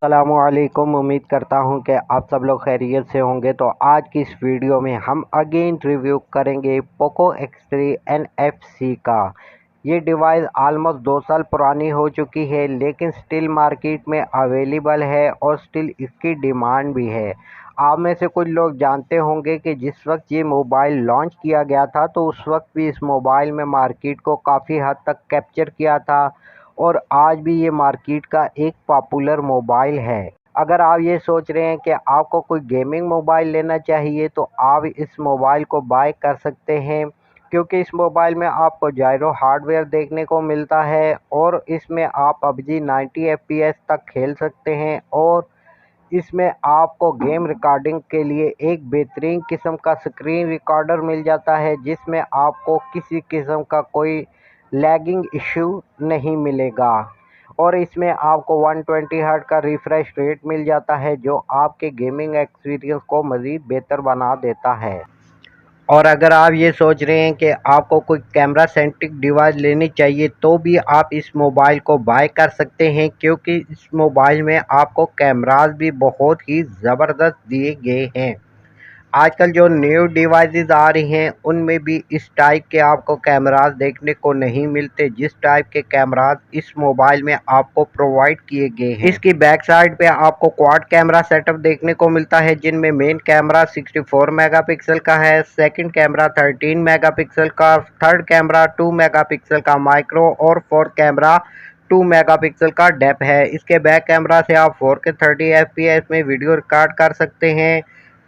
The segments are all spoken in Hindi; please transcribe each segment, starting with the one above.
अस्सलामुअलैकुम। उम्मीद करता हूं कि आप सब लोग खैरियत से होंगे। तो आज की इस वीडियो में हम अगेन रिव्यू करेंगे पोको X3 NFC का। ये डिवाइस ऑलमोस्ट 2 साल पुरानी हो चुकी है, लेकिन स्टिल मार्केट में अवेलेबल है और स्टिल इसकी डिमांड भी है। आप में से कुछ लोग जानते होंगे कि जिस वक्त ये मोबाइल लॉन्च किया गया था तो उस वक्त भी इस मोबाइल में मार्केट को काफ़ी हद तक कैप्चर किया था और आज भी ये मार्केट का एक पॉपुलर मोबाइल है। अगर आप ये सोच रहे हैं कि आपको कोई गेमिंग मोबाइल लेना चाहिए तो आप इस मोबाइल को बाय कर सकते हैं, क्योंकि इस मोबाइल में आपको जायरो हार्डवेयर देखने को मिलता है और इसमें आप पबजी 90 FPS तक खेल सकते हैं और इसमें आपको गेम रिकॉर्डिंग के लिए एक बेहतरीन किस्म का स्क्रीन रिकॉर्डर मिल जाता है, जिसमें आपको किसी किस्म का कोई लैगिंग इशू नहीं मिलेगा और इसमें आपको 120 हर्ट्ज का रिफ्रेश रेट मिल जाता है, जो आपके गेमिंग एक्सपीरियंस को मज़ीद बेहतर बना देता है। और अगर आप ये सोच रहे हैं कि आपको कोई कैमरा सेंट्रिक डिवाइस लेनी चाहिए तो भी आप इस मोबाइल को बाय कर सकते हैं, क्योंकि इस मोबाइल में आपको कैमरास भी बहुत ही ज़बरदस्त दिए गए हैं। आजकल जो न्यू डिवाइसेस आ रही हैं उनमें भी इस टाइप के आपको कैमरास देखने को नहीं मिलते, जिस टाइप के कैमरास इस मोबाइल में आपको प्रोवाइड किए गए हैं। इसकी बैक साइड पे आपको क्वाड कैमरा सेटअप देखने को मिलता है, जिनमें मेन कैमरा 64 मेगापिक्सल का है, सेकंड कैमरा 13 मेगापिक्सल का, थर्ड कैमरा 2 मेगापिक्सल का माइक्रो और फोर्थ कैमरा 2 मेगापिक्सल का डेप्थ है। इसके बैक कैमरा से आप 4K 30 FPS में वीडियो रिकॉर्ड कर सकते हैं।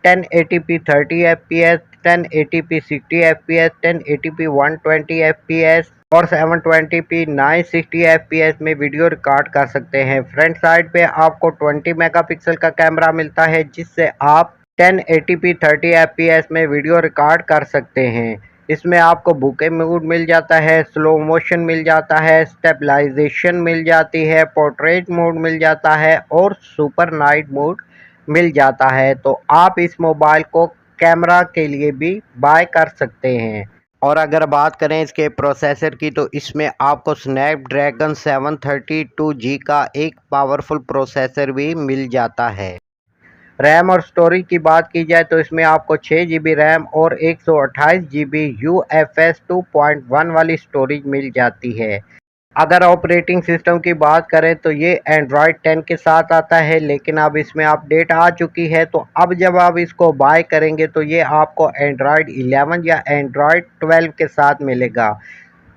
1080p 30 FPS, 1080p 60 FPS, 1080p 120 FPS और 720p 960 FPS में वीडियो रिकॉर्ड कर सकते हैं। फ्रंट साइड पे आपको 20 मेगापिक्सल का कैमरा मिलता है, जिससे आप 1080p 30 FPS में वीडियो रिकॉर्ड कर सकते हैं। इसमें आपको बुके मोड मिल जाता है, स्लो मोशन मिल जाता है, स्टेबलाइजेशन मिल जाती है, पोर्ट्रेट मोड मिल जाता है और सुपर नाइट मोड मिल जाता है। तो आप इस मोबाइल को कैमरा के लिए भी बाय कर सकते हैं। और अगर बात करें इसके प्रोसेसर की तो इसमें आपको स्नैपड्रैगन 732G का एक पावरफुल प्रोसेसर भी मिल जाता है। रैम और स्टोरेज की बात की जाए तो इसमें आपको 6 GB रैम और 128 GB UFS 2.1 वाली स्टोरेज मिल जाती है। अगर ऑपरेटिंग सिस्टम की बात करें तो ये एंड्रॉयड 10 के साथ आता है, लेकिन अब इसमें अपडेट आ चुकी है, तो अब जब आप इसको बाय करेंगे तो ये आपको एंड्रॉयड 11 या एंड्रॉयड 12 के साथ मिलेगा।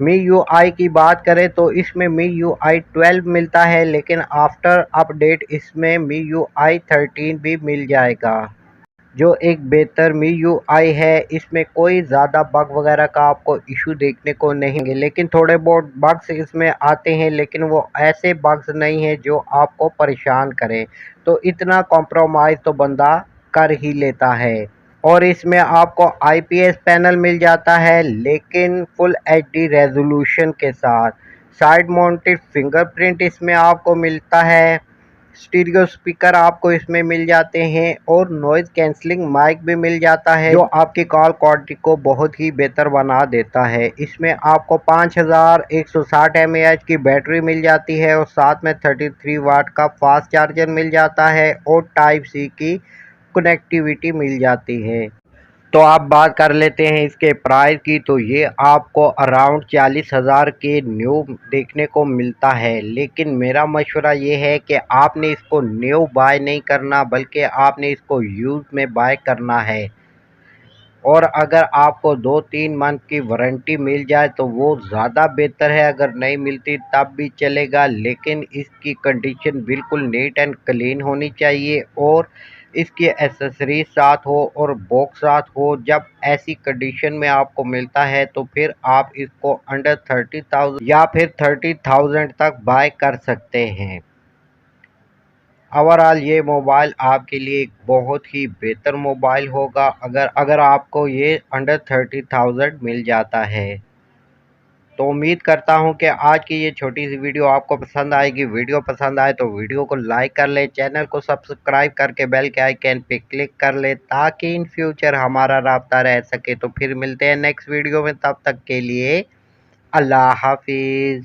MIUI की बात करें तो इसमें MIUI 12 मिलता है, लेकिन आफ्टर अपडेट इसमें MIUI 13 भी मिल जाएगा, जो एक बेहतर MIUI है। इसमें कोई ज़्यादा बग वगैरह का आपको इशू देखने को नहीं मिलेंगे, लेकिन थोड़े बहुत बग्स इसमें आते हैं, लेकिन वो ऐसे बग्स नहीं हैं जो आपको परेशान करें। तो इतना कॉम्प्रोमाइज़ तो बंदा कर ही लेता है। और इसमें आपको IPS पैनल मिल जाता है, लेकिन फुल HD रेजोल्यूशन के साथ। साइड माउंटेड फिंगरप्रिंट इसमें आपको मिलता है, स्टीरियो स्पीकर आपको इसमें मिल जाते हैं और नॉइज़ कैंसलिंग माइक भी मिल जाता है, जो आपकी कॉल क्वालिटी को बहुत ही बेहतर बना देता है। इसमें आपको 5160 mAh की बैटरी मिल जाती है और साथ में 33 वाट का फास्ट चार्जर मिल जाता है और टाइप सी की कनेक्टिविटी मिल जाती है। तो आप बात कर लेते हैं इसके प्राइस की, तो ये आपको अराउंड 40,000 के न्यू देखने को मिलता है, लेकिन मेरा मशवरा ये है कि आपने इसको न्यू बाय नहीं करना, बल्कि आपने इसको यूज़ में बाय करना है। और अगर आपको 2-3 मंथ की वारंटी मिल जाए तो वो ज़्यादा बेहतर है, अगर नहीं मिलती तब भी चलेगा, लेकिन इसकी कंडीशन बिल्कुल नीट एंड क्लीन होनी चाहिए और इसकी एसेसरीज साथ हो और बॉक्स साथ हो। जब ऐसी कंडीशन में आपको मिलता है तो फिर आप इसको अंडर 30,000 या फिर 30,000 तक बाय कर सकते हैं। ओवरऑल ये मोबाइल आपके लिए एक बहुत ही बेहतर मोबाइल होगा अगर आपको ये अंडर 30,000 मिल जाता है। तो उम्मीद करता हूँ कि आज की ये छोटी सी वीडियो आपको पसंद आएगी। वीडियो पसंद आए तो वीडियो को लाइक कर ले, चैनल को सब्सक्राइब करके बेल के आइकन पे क्लिक कर ले, ताकि इन फ्यूचर हमारा राब्ता रह सके। तो फिर मिलते हैं नेक्स्ट वीडियो में, तब तक के लिए अल्लाह हाफिज़।